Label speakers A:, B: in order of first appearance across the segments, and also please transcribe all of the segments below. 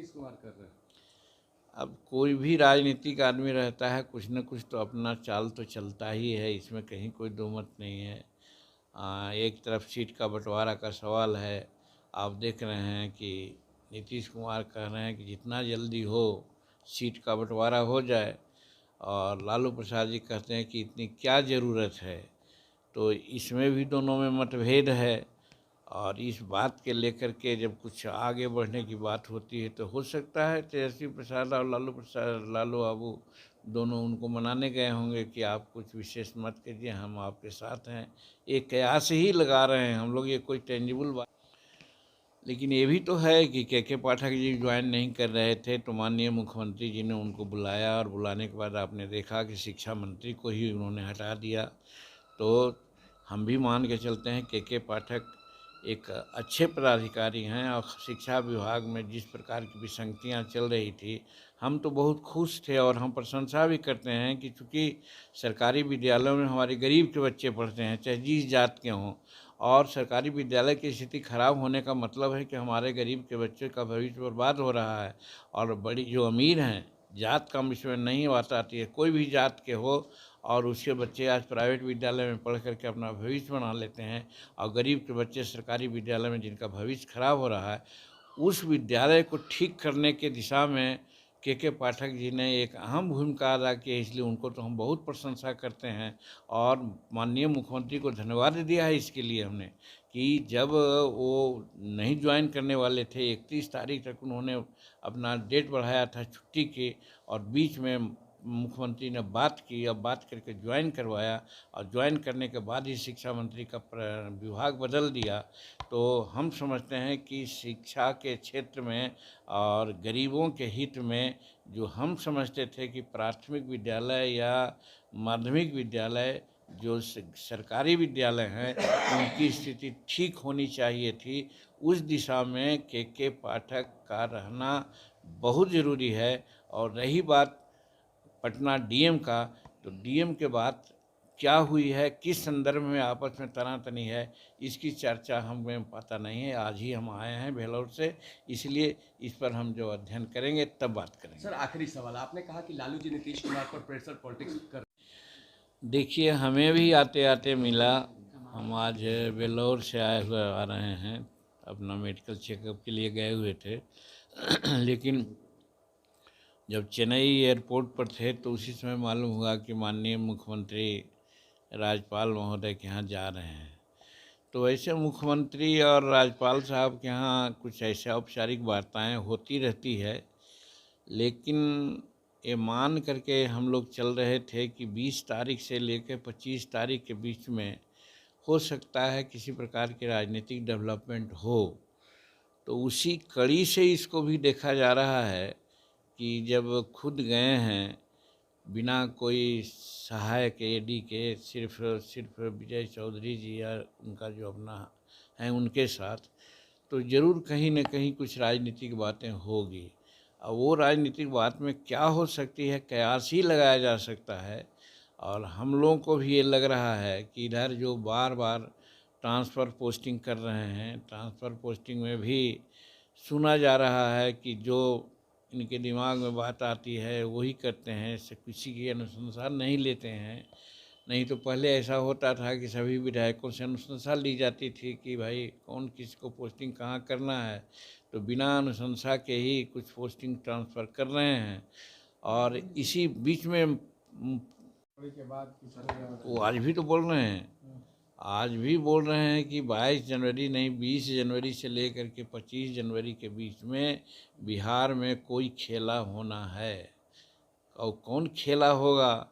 A: नीतीश कुमार कर रहे हैं?
B: अब कोई भी राजनीतिक आदमी रहता है, कुछ न कुछ तो अपना चाल तो चलता ही है, इसमें कहीं कोई दो मत नहीं है। एक तरफ सीट का बंटवारा का सवाल है। आप देख रहे हैं कि नीतीश कुमार कह रहे हैं कि जितना जल्दी हो सीट का बंटवारा हो जाए, और लालू प्रसाद जी कहते हैं कि इतनी क्या ज़रूरत है। तो इसमें भी दोनों में मतभेद है। और इस बात के लेकर के जब कुछ आगे बढ़ने की बात होती है तो हो सकता है तेजस्वी प्रसाद और लालू बाबू दोनों उनको मनाने गए होंगे कि आप कुछ विशेष मत कीजिए, हम आपके साथ हैं। एक कयास ही लगा रहे हैं हम लोग, ये कोई टेंजिबल बात। लेकिन ये भी तो है कि के पाठक जी ज्वाइन नहीं कर रहे थे, तो माननीय मुख्यमंत्री जी ने उनको बुलाया, और बुलाने के बाद आपने देखा कि शिक्षा मंत्री को ही उन्होंने हटा दिया। तो हम भी मान के चलते हैं के पाठक एक अच्छे पदाधिकारी हैं, और शिक्षा विभाग में जिस प्रकार की विसंगतियाँ चल रही थी, हम तो बहुत खुश थे। और हम प्रशंसा भी करते हैं कि चूँकि सरकारी विद्यालयों में हमारे गरीब के बच्चे पढ़ते हैं, चाहे जिस जात के हों, और सरकारी विद्यालय की स्थिति खराब होने का मतलब है कि हमारे गरीब के बच्चे का भविष्य बर्बाद हो रहा है। और बड़ी जो अमीर हैं, जात का इसमें नहीं बात आती है, कोई भी जात के हो, और उसके बच्चे आज प्राइवेट विद्यालय में पढ़ करके अपना भविष्य बना लेते हैं, और गरीब के बच्चे सरकारी विद्यालय में जिनका भविष्य खराब हो रहा है, उस विद्यालय को ठीक करने के दिशा में के पाठक जी ने एक अहम भूमिका अदा की है। इसलिए उनको तो हम बहुत प्रशंसा करते हैं, और माननीय मुख्यमंत्री को धन्यवाद दिया है इसके लिए हमने, कि जब वो नहीं ज्वाइन करने वाले थे, 31 तारीख तक उन्होंने अपना डेट बढ़ाया था छुट्टी की, और बीच में मुख्यमंत्री ने बात की, अब बात करके ज्वाइन करवाया, और ज्वाइन करने के बाद ही शिक्षा मंत्री का विभाग बदल दिया। तो हम समझते हैं कि शिक्षा के क्षेत्र में और गरीबों के हित में, जो हम समझते थे कि प्राथमिक विद्यालय या माध्यमिक विद्यालय जो सरकारी विद्यालय हैं उनकी स्थिति ठीक होनी चाहिए थी, उस दिशा में के पाठक का रहना बहुत ज़रूरी है। और रही बात पटना डीएम का, तो डीएम के बाद क्या हुई है, किस संदर्भ में आपस में तनातनी है, इसकी चर्चा हमें पता नहीं है। आज ही हम आए हैं भेलोर से, इसलिए इस पर हम जो अध्ययन करेंगे तब बात करेंगे।
A: सर, आखिरी सवाल, आपने कहा कि लालू जी नीतीश कुमार पर प्रेशर पॉलिटिक्स कर।
B: देखिए, हमें भी आते आते मिला, हम आज वेल्लोर से आए हुए आ रहे हैं, अपना मेडिकल चेकअप के लिए गए हुए थे लेकिन जब चेन्नई एयरपोर्ट पर थे तो उसी समय मालूम हुआ कि माननीय मुख्यमंत्री राज्यपाल महोदय के यहाँ जा रहे हैं। तो ऐसे मुख्यमंत्री और राज्यपाल साहब के यहाँ कुछ ऐसे औपचारिक वार्ताएं होती रहती है, लेकिन ये मान करके हम लोग चल रहे थे कि 20 तारीख से लेकर 25 तारीख के बीच में हो सकता है किसी प्रकार की राजनीतिक डेवलपमेंट हो। तो उसी कड़ी से इसको भी देखा जा रहा है कि जब खुद गए हैं बिना कोई सहायक एडी के, सिर्फ विजय चौधरी जी या उनका जो अपना हैं उनके साथ, तो ज़रूर कहीं न कहीं कुछ राजनीतिक बातें होगी। अब वो राजनीतिक बात में क्या हो सकती है, कयास ही लगाया जा सकता है। और हम लोगों को भी ये लग रहा है कि इधर जो बार बार ट्रांसफ़र पोस्टिंग कर रहे हैं, ट्रांसफ़र पोस्टिंग में भी सुना जा रहा है कि जो इनके दिमाग में बात आती है वही करते हैं, किसी की अनुशंसा नहीं लेते हैं। नहीं तो पहले ऐसा होता था कि सभी विधायकों से अनुशंसा ली जाती थी कि भाई कौन किसको पोस्टिंग कहाँ करना है, तो बिना अनुशंसा के ही कुछ पोस्टिंग ट्रांसफ़र कर रहे हैं। और इसी बीच में
A: के बाद
B: वो आज भी तो बोल रहे हैं, आज भी बोल रहे हैं कि 22 जनवरी नहीं, 20 जनवरी से लेकर के 25 जनवरी के बीच में बिहार में कोई खेला होना है। और कौन खेला होगा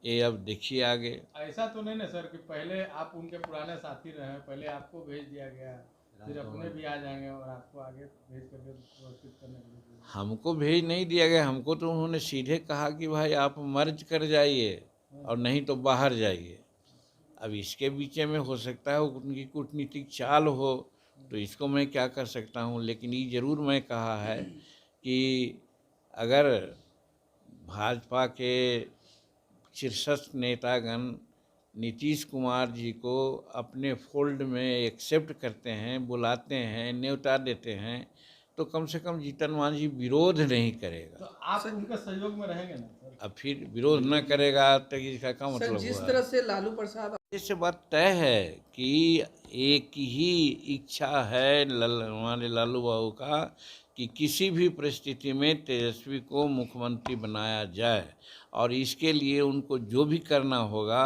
B: ये अब देखिए आगे।
A: ऐसा तो नहीं ना सर कि पहले आप उनके पुराने साथी रहे हैं, पहले आपको भेज दिया गया, फिर अपने भी आ जाएंगे और आपको आगे भेज करके व्यवस्थित करने के लिए।
B: हमको भेज नहीं दिया गया, हमको तो उन्होंने सीधे कहा कि भाई आप मर्ज कर जाइए और नहीं तो बाहर जाइए। अब इसके बीच में हो सकता है उनकी कूटनीतिक चाल हो, तो इसको मैं क्या कर सकता हूँ। लेकिन ये ज़रूर मैं कहा है कि अगर भाजपा के शीर्षस्थ नेतागण नीतीश कुमार जी को अपने फोल्ड में एक्सेप्ट करते हैं, बुलाते हैं, न्योता देते हैं, तो कम से कम जीतन मांझी विरोध नहीं करेगा।
A: तो आप उनके सहयोग में रहेंगे ना सर?
B: अब फिर विरोध न करेगा तो इसका क्या
C: सर
B: मतलब
C: जिस
B: हुआ?
C: तरह से लालू प्रसाद
B: इससे बात तय है कि एक ही इच्छा है हमारे लालू बाबू का कि किसी भी परिस्थिति में तेजस्वी को मुख्यमंत्री बनाया जाए, और इसके लिए उनको जो भी करना होगा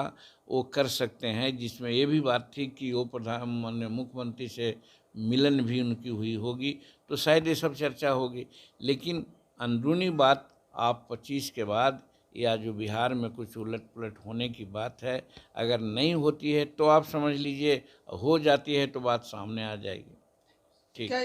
B: वो कर सकते हैं। जिसमें ये भी बात थी कि वो मुख्यमंत्री से मिलन भी उनकी हुई होगी, तो शायद ये सब चर्चा होगी। लेकिन अंदरूनी बात आप 25 के बाद या जो बिहार में कुछ उलट पुलट होने की बात है, अगर नहीं होती है तो आप समझ लीजिए, हो जाती है तो बात सामने आ जाएगी। ठीक।
C: क्या